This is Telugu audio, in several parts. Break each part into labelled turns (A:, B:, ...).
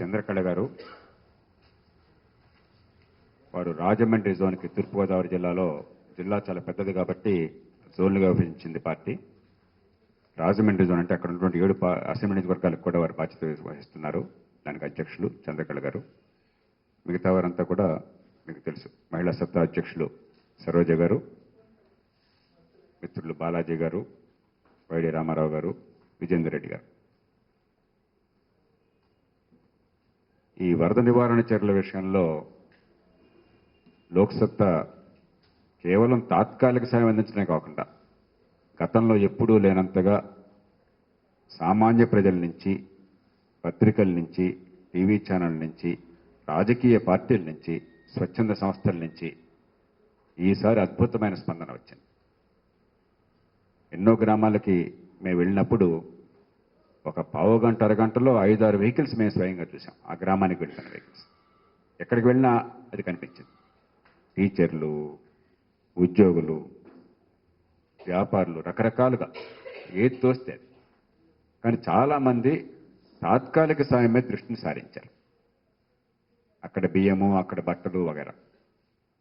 A: చంద్రకళ గారు వారు రాజమండ్రి జోన్కి తూర్పుగోదావరి జిల్లాలో జిల్లా చాలా పెద్దది కాబట్టి జోన్లుగా విభజించింది పార్టీ. రాజమండ్రి జోన్ అంటే అక్కడ ఉన్నటువంటి 7 అసెంబ్లీ నియోజకవర్గాలకు కూడా వారు బాధ్యత వహిస్తున్నారు. దానికి అధ్యక్షులు చంద్రకళ గారు. మిగతా వారంతా కూడా మీకు తెలుసు. మహిళా సత్తా అధ్యక్షులు సరోజ గారు, మిత్రులు బాలాజీ గారు, వైడి రామారావు గారు, విజేందర్ రెడ్డి గారు. ఈ వరద నివారణ చర్యల విషయంలో లోక్సత్తా కేవలం తాత్కాలిక సాయం అందించడమే కాకుండా గతంలో ఎప్పుడూ లేనంతగా సామాన్య ప్రజల నుంచి, పత్రికల నుంచి, టీవీ ఛానల్ నుంచి, రాజకీయ పార్టీల నుంచి, స్వచ్ఛంద సంస్థల నుంచి ఈసారి అద్భుతమైన స్పందన వచ్చింది. ఎన్నో గ్రామాలకి మేము వెళ్ళినప్పుడు ఒక పావుగంట అరగంటలో 5-6 వెహికల్స్ మేము స్వయంగా చూసాం. ఆ గ్రామానికి వెళ్తున్న వెహికల్స్ ఎక్కడికి వెళ్ళినా అది కనిపించింది. టీచర్లు, ఉద్యోగులు, వ్యాపారులు రకరకాలుగా ఏది తోస్తే. కానీ చాలామంది తాత్కాలిక సాయం మీద దృష్టిని సారించారు. అక్కడ బియ్యము, అక్కడ బట్టలు వగేరా,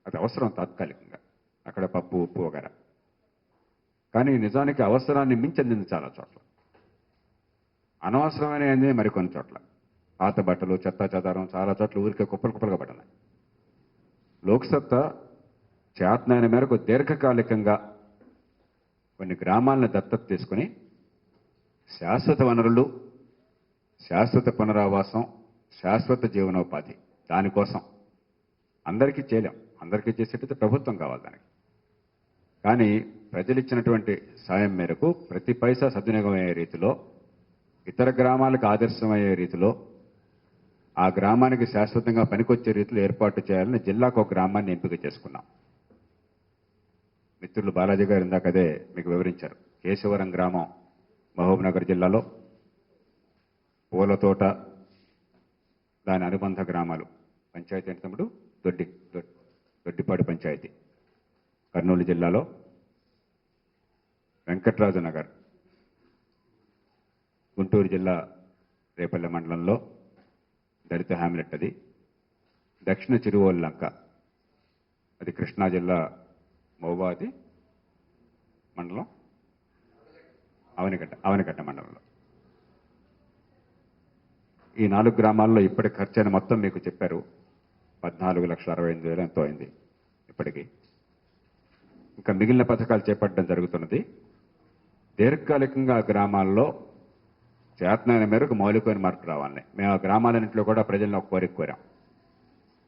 A: అది అవసరం తాత్కాలికంగా, అక్కడ పప్పు, ఉప్పు వగేరా. కానీ నిజానికి అవసరాన్ని మించి అందింది చాలా చోట్ల. అనవసరమైనది మరికొన్ని చోట్ల. పాత బట్టలు, చెత్త చెదారం చాలా చోట్ల ఊరికే కుప్పలుగా పడున్నాయి. లోక్సత్తా చేతనైన మేరకు దీర్ఘకాలికంగా కొన్ని గ్రామాలను దత్తత తీసుకుని శాశ్వత వనరులు, శాశ్వత పునరావాసం, శాశ్వత జీవనోపాధి దానికోసం అందరికీ చేయలేం. అందరికీ చేసేటైతే ప్రభుత్వం కావాలి దానికి. కానీ ప్రజలు ఇచ్చినటువంటి సాయం మేరకు ప్రతి పైసా సద్వినియోగం అయ్యే రీతిలో, ఇతర గ్రామాలకు ఆదర్శమయ్యే రీతిలో, ఆ గ్రామానికి శాశ్వతంగా పనికొచ్చే రీతిలో ఏర్పాటు చేయాలని జిల్లాకు ఒక గ్రామాన్ని ఎంపిక చేసుకున్నాం. మిత్రులు బాలాజీ గారు ఇందాకదే మీకు వివరించారు. కేశవరం గ్రామం మహబూబ్నగర్ జిల్లాలో, పూలతోట దాని అనుబంధ గ్రామాలు, పంచాయతీ అంటే తమ్ముడు దొడ్డిపాడు పంచాయతీ కర్నూలు జిల్లాలో, వెంకట్రాజు నగర్ గుంటూరు జిల్లా రేపల్లె మండలంలో దళిత హ్యామ్లెట్, అది దక్షిణ చిరువోలు లంక, అది కృష్ణా జిల్లా మౌబాది మండలం, అవనిగడ్డ మండలంలో. ఈ 4 గ్రామాల్లో ఇప్పటికి ఖర్చైన మొత్తం మీకు చెప్పారు. 14,68,000 ఎంతో అయింది ఇప్పటికీ. ఇంకా మిగిలిన పథకాలు చేపట్టడం జరుగుతున్నది. దీర్ఘకాలికంగా ఆ గ్రామాల్లో చేతనైన మేరకు మౌలికమైన మార్పు రావాలని మేము ఆ గ్రామాలన్నింటిలో కూడా ప్రజలను ఒక కోరిక కోరాం.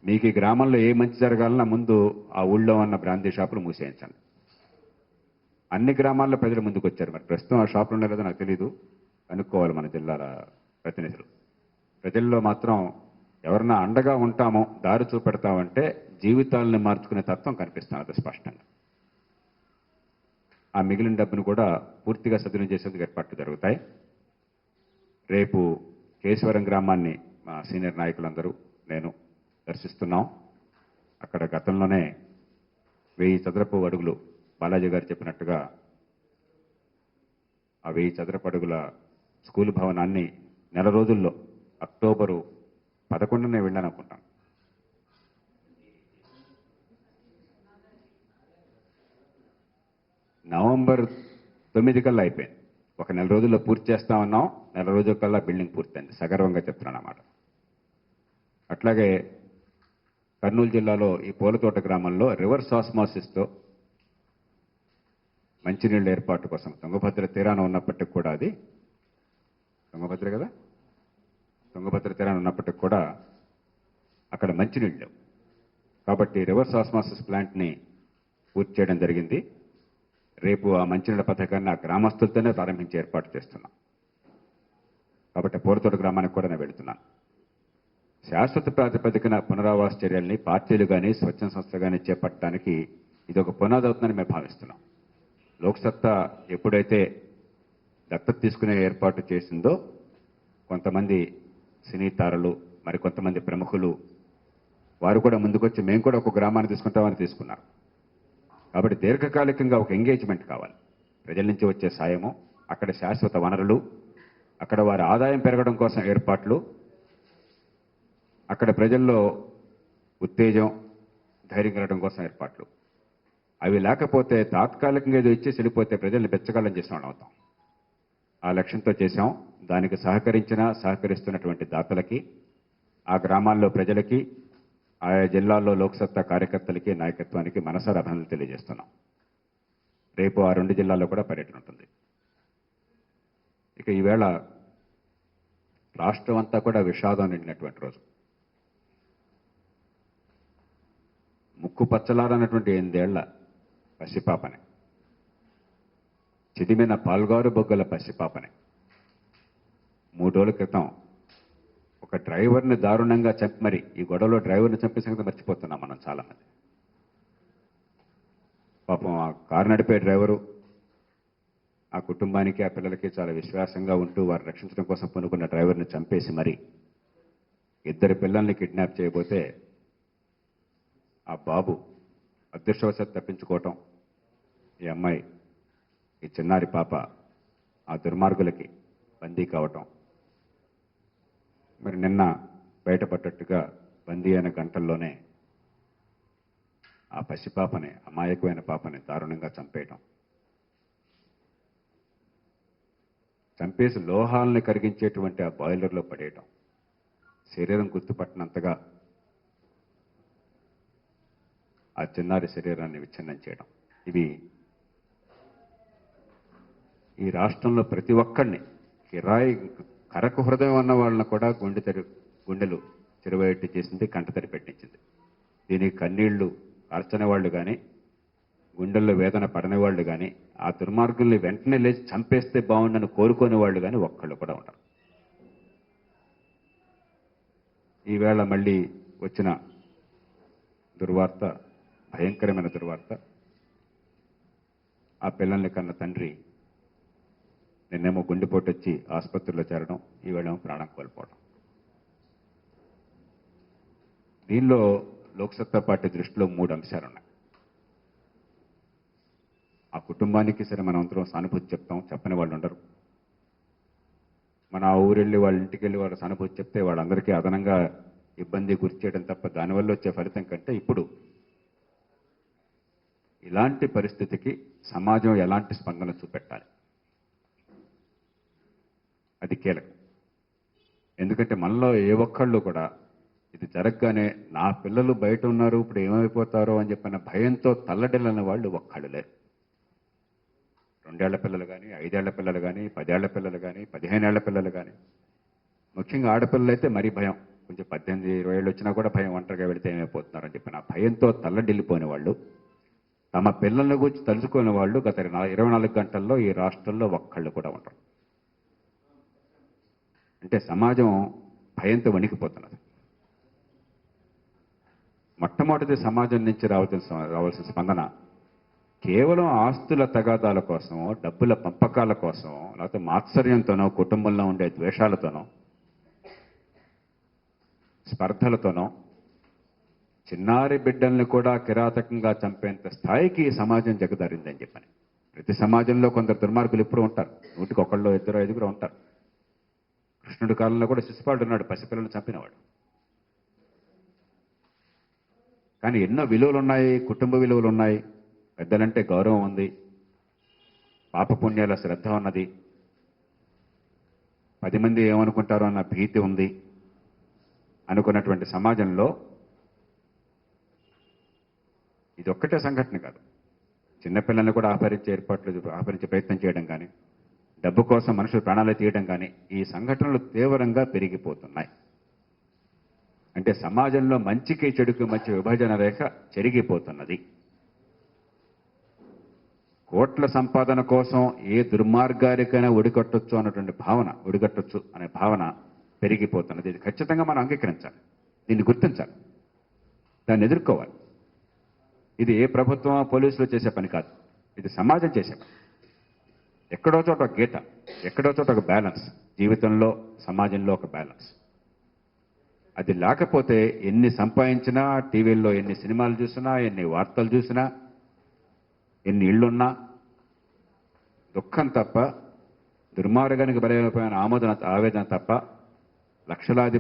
A: మీకు ఈ గ్రామంలో ఏ మంచి జరగాలన్నా ముందు ఆ ఊళ్ళో ఉన్న బ్రాందీ షాపులు మూసేయించండి. అన్ని గ్రామాల్లో ప్రజలు ముందుకు వచ్చారు. మరి ప్రస్తుతం ఆ షాపులు ఉన్నాయో లేదో నాకు తెలీదు, కనుక్కోవాలి మన జిల్లాల ప్రతినిధులు. ప్రజల్లో మాత్రం ఎవరన్నా అండగా ఉంటామో, దారి చూపెడతామంటే జీవితాలను మార్చుకునే తత్వం కనిపిస్తున్నది స్పష్టంగా. ఆ మిగిలిన డబ్బును కూడా పూర్తిగా సద్వినియోగం చేసేందుకు ఏర్పాట్లు జరుగుతాయి. రేపు కేశవరం గ్రామాన్ని మా సీనియర్ నాయకులందరూ నేను దర్శిస్తున్నాం. అక్కడ గతంలోనే 1000 చదరపు అడుగులు బాలాజీ గారు చెప్పినట్టుగా ఆ 1000 చదరపు అడుగుల స్కూల్ భవనాన్ని నెల రోజుల్లో అక్టోబరు 11నే వెళ్ళాను అనుకుంటాను. నవంబర్ 9 కల్లా అయిపోయింది. ఒక నెల రోజుల్లో పూర్తి చేస్తా ఉన్నాం. నెల రోజుల కల్లా బిల్డింగ్ పూర్తయింది. సగర్వంగా చెప్తున్నాను అన్నమాట. అట్లాగే కర్నూలు జిల్లాలో ఈ పూలతోట గ్రామంలో రివర్స్ ఆస్మాసిస్తో మంచినీళ్ళ ఏర్పాటు కోసం తుంగభద్ర తీరాన ఉన్నప్పటికి కూడా, అది తుంగభద్ర కదా, తుంగభద్ర తీరాన ఉన్నప్పటికి కూడా అక్కడ మంచినీళ్ళు లేవు. కాబట్టి రివర్స్ ఆస్మాసిస్ ప్లాంట్ని పూర్తి చేయడం జరిగింది. రేపు ఆ మంచినీళ్ళ పథకాన్ని ఆ గ్రామస్తులతోనే ప్రారంభించి ఏర్పాటు చేస్తున్నాం. కాబట్టి పూలతోట గ్రామానికి కూడా నేను వెళుతున్నాను. శాశ్వత ప్రాతిపదికన పునరావాస చర్యల్ని పార్టీలు కానీ స్వచ్ఛంద సంస్థలు కానీ చేపట్టడానికి ఇది ఒక పునాది అవుతుందని మేము భావిస్తున్నాం. లోక్సత్తా ఎప్పుడైతే దత్తత తీసుకునే ఏర్పాటు చేసిందో కొంతమంది సినీ తారలు, మరికొంతమంది ప్రముఖులు వారు కూడా ముందుకొచ్చి మేము కూడా ఒక గ్రామాన్ని తీసుకుంటామని తీసుకున్నారు. కాబట్టి దీర్ఘకాలికంగా ఒక ఎంగేజ్మెంట్ కావాలి. ప్రజల నుంచి వచ్చే సాయము, అక్కడ శాశ్వత వనరులు, అక్కడ వారి ఆదాయం పెరగడం కోసం ఏర్పాట్లు, అక్కడ ప్రజల్లో ఉత్తేజం, ధైర్యం కలగడం కోసం ఏర్పాట్లు. అవి లేకపోతే తాత్కాలికంగా ఏదో ఇచ్చేసి వెళ్ళిపోతే ప్రజల్ని బెచ్చగాళ్ళని చేసిన వాళ్ళం అవుతాం. ఆ లక్ష్యంతో చేశాం. దానికి సహకరిస్తున్నటువంటి దాతలకి, ఆ గ్రామాల్లో ప్రజలకి, ఆయా జిల్లాల్లో లోక్సత్తా కార్యకర్తలకి, నాయకత్వానికి మనసారా అభినందనలు తెలియజేస్తున్నాం. రేపు ఆ 2 జిల్లాల్లో కూడా పర్యటన ఉంటుంది. ఇక ఈవేళ రాష్ట్రం అంతా కూడా విషాదం నిండినటువంటి రోజు. ముక్కు పచ్చలారన్నటువంటి 8 ఏళ్ల పసిపాపని, చిదిమిన పాల్గారు బొగ్గల పసిపాపని 3 రోజుల క్రితం ఒక డ్రైవర్ని దారుణంగా చంపి, మరి ఈ గొడవలో డ్రైవర్ని చంపే సంగతి మర్చిపోతున్నాం మనం చాలామంది. పాపం ఆ కారు నడిపే డ్రైవరు ఆ కుటుంబానికి, ఆ పిల్లలకి చాలా విశ్వాసంగా ఉంటూ వారిని రక్షించడం కోసం పూనుకున్న డ్రైవర్ని చంపేసి మరి 2 పిల్లల్ని కిడ్నాప్ చేయబోతే ఆ బాబు అదృష్టవశాత్తు తప్పించుకోవటం, ఈ అమ్మాయి, ఈ చిన్నారి పాప ఆ దుర్మార్గులకి బందీ కావటం, మరి నిన్న బయటపడ్డట్టుగా బందీ అయిన గంటల్లోనే ఆ పసిపాపని, అమాయకమైన పాపని దారుణంగా చంపేయటం, చంపేసి లోహాలని కరిగించేటువంటి ఆ బాయిలర్లో పడేయటం, శరీరం గుర్తుపట్టినంతగా ఆ చిన్నారి శరీరాన్ని విచ్ఛిన్నం చేయడం, ఇవి ఈ రాష్ట్రంలో ప్రతి ఒక్కరిని, కిరాయి కరకు హృదయం అన్న వాళ్ళని కూడా గుండెలు చెరువెట్టి చేసింది, కంటతడి పెట్టించింది. దీనికి కన్నీళ్లు కార్చని వాళ్ళు కానీ, గుండెల్లో వేదన పడని వాళ్ళు కానీ, ఆ దుర్మార్గుల్ని వెంటనే లేచి చంపేస్తే బాగుండని కోరుకునే వాళ్ళు కానీ ఒక్కళ్ళు కూడా ఉండరు. ఈవేళ మళ్ళీ వచ్చిన దుర్వార్త, భయంకరమైన దుర్వార్త. ఆ పిల్లల్ని కన్న తండ్రి నిన్నేమో గుండెపోటు వచ్చి ఆసుపత్రిలో చేరడం, ఈవేళేమో ప్రాణం కోల్పోవడం. దీనిలో లోక్సత్తా పార్టీ దృష్టిలో 3 అంశాలున్నాయి. ఆ కుటుంబానికి సరే మనం అందరం సానుభూతి చెప్తాం, చెప్పని వాళ్ళు ఉండరు. మన ఆ ఊరెళ్ళి వాళ్ళ ఇంటికి వెళ్ళి వాళ్ళ సానుభూతి చెప్తే వాళ్ళందరికీ అదనంగా ఇబ్బంది గురి చేయడం తప్ప దానివల్ల వచ్చే ఫలితం కంటే ఇప్పుడు ఇలాంటి పరిస్థితికి సమాజం ఎలాంటి స్పందన చూపెట్టాలి, అది కీలకం. ఎందుకంటే మనలో ఏ ఒక్కళ్ళు కూడా ఇది జరగగానే నా పిల్లలు బయట ఉన్నారు, ఇప్పుడు ఏమైపోతారో అని చెప్పిన భయంతో తల్లడిల్లని వాళ్ళు ఒక్కళ్ళు లేరు. 2 ఏళ్ల పిల్లలు కానీ, 5 ఏళ్ల పిల్లలు కానీ, 10 ఏళ్ల పిల్లలు కానీ, 15 ఏళ్ల పిల్లలు కానీ, ముఖ్యంగా ఆడపిల్లలు అయితే మరీ భయం. కొంచెం 18, 20 ఏళ్ళు వచ్చినా కూడా భయం, ఒంటరిగా వెళితే ఏమైపోతున్నారని చెప్పిన భయంతో తల్లడిల్లిపోయిన వాళ్ళు, తమ పిల్లల గురించి తలుచుకునే వాళ్ళు గత 24 గంటల్లో ఈ రాష్ట్రంలో ఒక్కళ్ళు కూడా ఉండరు. అంటే సమాజం భయంతో వణికిపోతున్నది. మొట్టమొదటి సమాజం నుంచి రావాల్సిన స్పందన కేవలం ఆస్తుల తగాదాల కోసమో, డబ్బుల పంపకాల కోసమో, లేకపోతే మాత్సర్యంతోనో, కుటుంబంలో ఉండే ద్వేషాలతోనో, స్పర్ధలతోనో చిన్నారి బిడ్డల్ని కూడా కిరాతకంగా చంపేంత స్థాయికి ఈ సమాజం జగదారిందని చెప్పని. ప్రతి సమాజంలో కొందరు దుర్మార్గులు ఇప్పుడు ఉంటారు, 100కి 1, 2, 5 ఉంటారు. కృష్ణుడి కాలంలో కూడా శిశుపాలుడు ఉన్నాడు, పసిపిల్లలను చంపినవాడు. కానీ ఎన్నో విలువలు ఉన్నాయి, కుటుంబ విలువలు ఉన్నాయి, పెద్దలంటే గౌరవం ఉంది, పాపపుణ్యాల శ్రద్ధ ఉన్నది, 10 మంది ఏమనుకుంటారో అన్న భీతి ఉంది అనుకున్నటువంటి సమాజంలో ఇది ఒక్కటే సంఘటన కాదు. చిన్నపిల్లల్ని కూడా ఆహరించే ప్రయత్నం చేయడం కానీ, డబ్బు కోసం మనుషులు ప్రాణాలు తీయడం కానీ, ఈ సంఘటనలు తీవ్రంగా పెరిగిపోతున్నాయి. అంటే సమాజంలో మంచికి చెడుకు మధ్య విభజన రేఖ చెరిగిపోతున్నది. కోట్ల సంపాదన కోసం ఏ దుర్మార్గానికైనా ఒడిగట్టొచ్చు అనే భావన పెరిగిపోతున్నది. ఇది ఖచ్చితంగా మనం అంగీకరించాలి, దీన్ని గుర్తించాలి, దాన్ని ఎదుర్కోవాలి. ఇది ఏ ప్రభుత్వం, పోలీసులు చేసే పని కాదు, ఇది సమాజం చేసే పని. ఎక్కడో చోట ఒక గీత, ఎక్కడో చోట ఒక బ్యాలెన్స్, జీవితంలో సమాజంలో ఒక బ్యాలెన్స్. అది లేకపోతే ఎన్ని సంపాదించినా, టీవీల్లో ఎన్ని సినిమాలు చూసినా, ఎన్ని వార్తలు చూసినా, ఎన్ని ఇళ్లున్నా దుఃఖం తప్ప, దుర్మార్గానికి బలైపోయిన ఆవేదన తప్ప లక్షలాది